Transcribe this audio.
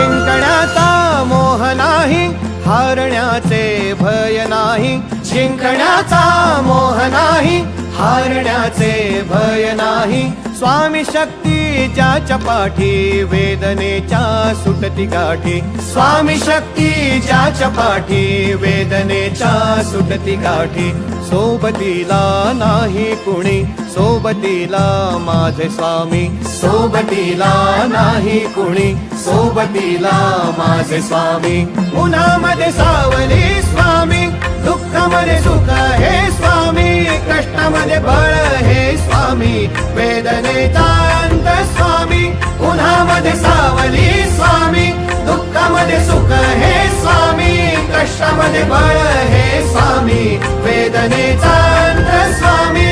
जिंकण्याचा मोह नाही, हारण्याचे भय नाही. जिंकण्याचा मोह नाही, हारण्याचे भय नाही. स्वामी शक्ती ज्याच्या पाठी, वेदनेच्या सुटती गाठी. स्वामी शक्ती ज्याच्या पाठी, वेदनेच्या सुटती गाठी. सोबतीला नाही कुणी, सोबतीला माझे स्वामी. सोबतीला नाही कुणी, सोबतीला माझे स्वामी. उन्हामध्ये सावली स्वामी, दुःखामध्ये सुख हे स्वामी. कष्टामध्ये बळ हे स्वामी, वेदनेचा अंत स्वामी. उन्हामध्ये सावली स्वामी, दुःखामध्ये सुख हे स्वामी. कष्टामध्ये बळ हे स्वामी, वेदनेचा अंत स्वामी.